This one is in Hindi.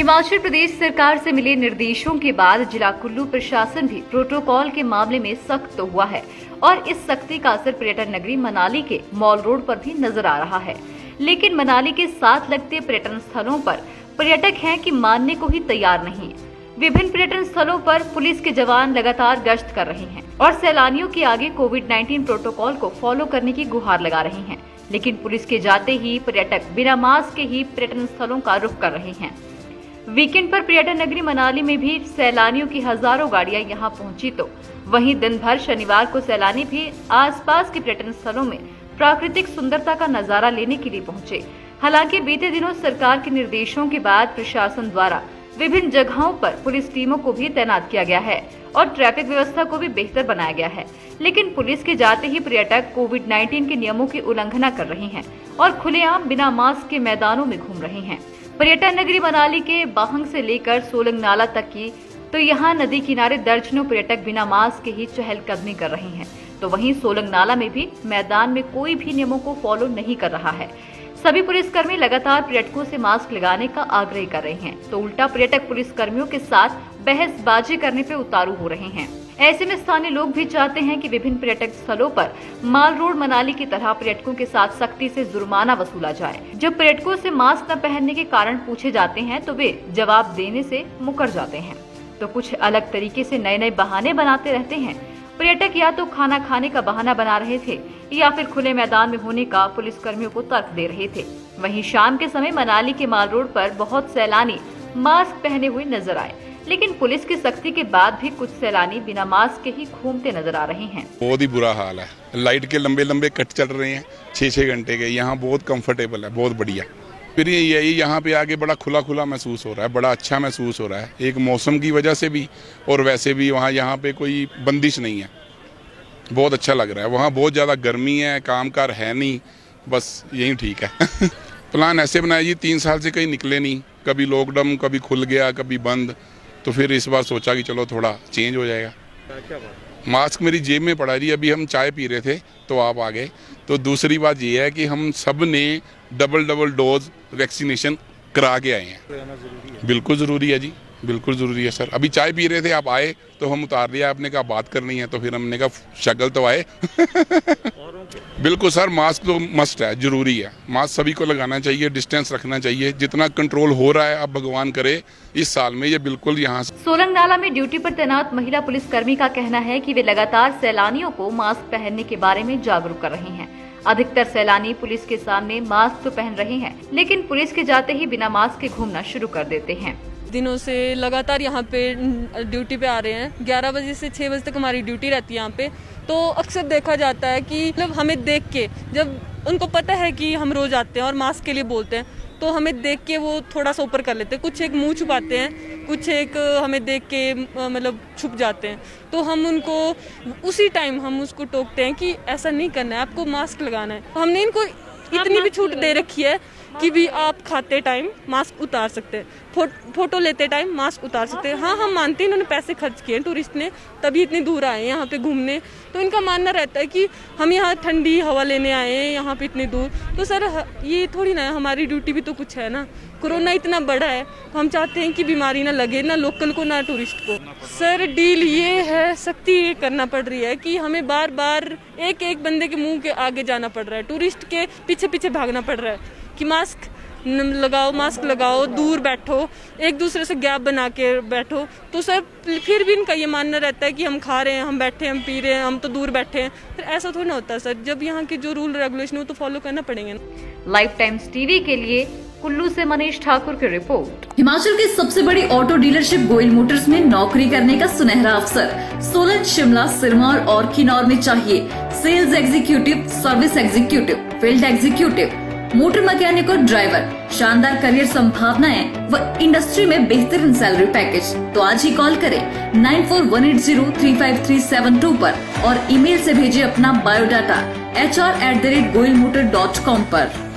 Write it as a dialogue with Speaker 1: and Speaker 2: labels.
Speaker 1: हिमाचल प्रदेश सरकार से मिले निर्देशों के बाद जिला कुल्लू प्रशासन भी प्रोटोकॉल के मामले में सख्त हुआ है और इस सख्ती का असर पर्यटन नगरी मनाली के मॉल रोड पर भी नजर आ रहा है। लेकिन मनाली के साथ लगते पर्यटन स्थलों पर पर्यटक हैं कि मानने को ही तैयार नहीं। विभिन्न पर्यटन स्थलों पर पुलिस के जवान लगातार गश्त कर रहे हैं और सैलानियों के आगे कोविड-19 प्रोटोकॉल को फॉलो करने की गुहार लगा रहे हैं। लेकिन पुलिस के जाते ही पर्यटक बिना मास्क के ही पर्यटन स्थलों का रुख कर रहे हैं। वीकेंड पर पर्यटन नगरी मनाली में भी सैलानियों की हजारों गाड़ियां यहां पहुंची तो वहीं दिन भर शनिवार को सैलानी भी आसपास के पर्यटन स्थलों में प्राकृतिक सुंदरता का नजारा लेने के लिए पहुंचे। हालांकि बीते दिनों सरकार के निर्देशों के बाद प्रशासन द्वारा विभिन्न जगहों पर पुलिस टीमों को भी तैनात किया गया है और ट्रैफिक व्यवस्था को भी बेहतर बनाया गया है। लेकिन पुलिस के जाते ही पर्यटक कोविड-19 के नियमों की उल्लंघना कर रहे हैं और खुलेआम बिना मास्क के मैदानों में घूम रहे हैं। पर्यटन नगरी मनाली के बाहंग से लेकर सोलंग नाला तक की तो यहाँ नदी किनारे दर्जनों पर्यटक बिना मास्क के ही चहलकदमी कर रहे हैं, तो वहीं सोलंग नाला में भी मैदान में कोई भी नियमों को फॉलो नहीं कर रहा है। सभी पुलिसकर्मी लगातार पर्यटकों से मास्क लगाने का आग्रह कर रहे हैं, तो उल्टा पर्यटक पुलिसकर्मियों के साथ बहसबाजी करने पे उतारू हो रहे हैं। ऐसे में स्थानीय लोग भी चाहते हैं कि विभिन्न पर्यटक स्थलों पर माल रोड मनाली की तरह पर्यटकों के साथ सख्ती से जुर्माना वसूला जाए। जब पर्यटकों से मास्क न पहनने के कारण पूछे जाते हैं तो वे जवाब देने से मुकर जाते हैं, तो कुछ अलग तरीके से नए नए बहाने बनाते रहते हैं। पर्यटक या तो खाना खाने का बहाना बना रहे थे या फिर खुले मैदान में होने का पुलिसकर्मियों को तर्क दे रहे थे। वहीं शाम के समय मनाली के माल रोड पर बहुत सैलानी मास्क पहने हुए नजर आए, लेकिन पुलिस की सख्ती के बाद भी कुछ सैलानी बिना मास्क के ही घूमते नजर आ रहे हैं।
Speaker 2: बहुत ही बुरा हाल है। लाइट के लंबे लंबे कट चल रहे हैं 6-6 घंटे के। यहाँ बहुत कंफर्टेबल है, बहुत बढ़िया। फिर यही यहाँ पे आके बड़ा खुला खुला महसूस हो रहा है, बड़ा अच्छा महसूस हो रहा है। एक मौसम की वजह से भी और वैसे भी वहाँ यहाँ पे कोई बंदिश नहीं है, बहुत अच्छा लग रहा है। वहाँ बहुत ज़्यादा गर्मी है, कामकार है नहीं, बस यही ठीक है। प्लान ऐसे बनाया जी, 3 साल से कहीं निकले नहीं, कभी लॉकडाउन, कभी खुल गया, कभी बंद, तो फिर इस बार सोचा कि चलो थोड़ा चेंज हो जाएगा। क्या बात? मास्क मेरी जेब में पड़ा जी। अभी हम चाय पी रहे थे तो आप आ गए। तो दूसरी बात ये है कि हम सब ने डबल डोज वैक्सीनेशन करा के आए हैं। बिल्कुल ज़रूरी है जी, बिल्कुल ज़रूरी है सर। अभी चाय पी रहे थे, आप आए तो हम उतार लिया। आपने कहा बात करनी है तो फिर हमने कहा शक्ल तो आए। बिल्कुल सर, मास्क तो मस्ट है, जरूरी है। मास्क सभी को लगाना चाहिए, डिस्टेंस रखना चाहिए। जितना कंट्रोल हो रहा है अब भगवान करे इस साल में ये बिल्कुल यहाँ।
Speaker 1: सोलंग नाला में ड्यूटी पर तैनात महिला पुलिसकर्मी का कहना है कि वे लगातार सैलानियों को मास्क पहनने के बारे में जागरूक कर रहे हैं। अधिकतर सैलानी पुलिस के सामने मास्क तो पहन रहे हैं, लेकिन पुलिस के जाते ही बिना मास्क के घूमना शुरू कर देते हैं।
Speaker 3: दिनों से लगातार यहाँ पे ड्यूटी पे आ रहे हैं। 11 बजे से 6 बजे तक हमारी ड्यूटी रहती है यहाँ पे। तो अक्सर देखा जाता है कि मतलब हमें देख के, जब उनको पता है कि हम रोज आते हैं और मास्क के लिए बोलते हैं, तो हमें देख के वो थोड़ा सा ऊपर कर लेते हैं। कुछ एक मुंह छुपाते हैं, कुछ एक हमें देख के मतलब छुप जाते हैं। तो हम उनको उसी टाइम हम उसको टोकते हैं कि ऐसा नहीं करना है, आपको मास्क लगाना है। हमने इनको इतनी भी छूट दे रखी है कि भी आप खाते टाइम मास्क उतार सकते हैं, फोटो लेते टाइम मास्क उतार सकते हैं। हाँ, हम मानते हैं इन्होंने पैसे खर्च किए, टूरिस्ट ने, तभी इतनी दूर आए हैं यहाँ पे घूमने। तो इनका मानना रहता है कि हम यहाँ ठंडी हवा लेने आए हैं यहाँ पे इतनी दूर। तो सर ये थोड़ी ना है, हमारी ड्यूटी भी तो कुछ है ना। कोरोना इतना बड़ा है, तो हम चाहते हैं कि बीमारी ना लगे, ना लोकल को ना टूरिस्ट को। सर डील ये है, सख्ती ये करना पड़ रही है कि हमें बार बार एक एक बंदे के मुंह के आगे जाना पड़ रहा है, टूरिस्ट के पीछे पीछे भागना पड़ रहा है कि मास्क लगाओ, दूर बैठो, एक दूसरे से गैप बना के बैठो। तो सर फिर भी इनका ये मानना रहता है कि हम खा रहे हैं, हम बैठे हैं, हम पी रहे हैं, हम तो दूर बैठे हैं। फिर ऐसा थोड़ी ना होता है सर। जब यहाँ के जो रूल रेगुलेशन है वो तो फॉलो करना पड़ेंगे ना।
Speaker 1: लाइफ टाइम्स टीवी के लिए कुल्लू से मनीष ठाकुर की रिपोर्ट।
Speaker 4: हिमाचल की सबसे बड़ी ऑटो डीलरशिप गोयल मोटर्स में नौकरी करने का सुनहरा अवसर सोलन, शिमला, सिरमौर और किन्नौर में चाहिए sales executive, service executive, field executive, motor mechanic और ड्राइवर। शानदार करियर संभावनाएं व इंडस्ट्री में बेहतरीन सैलरी पैकेज। तो आज ही कॉल करें 9418035372 पर और ईमेल से भेजिए अपना बायोडाटा hr@goilmotor.com पर।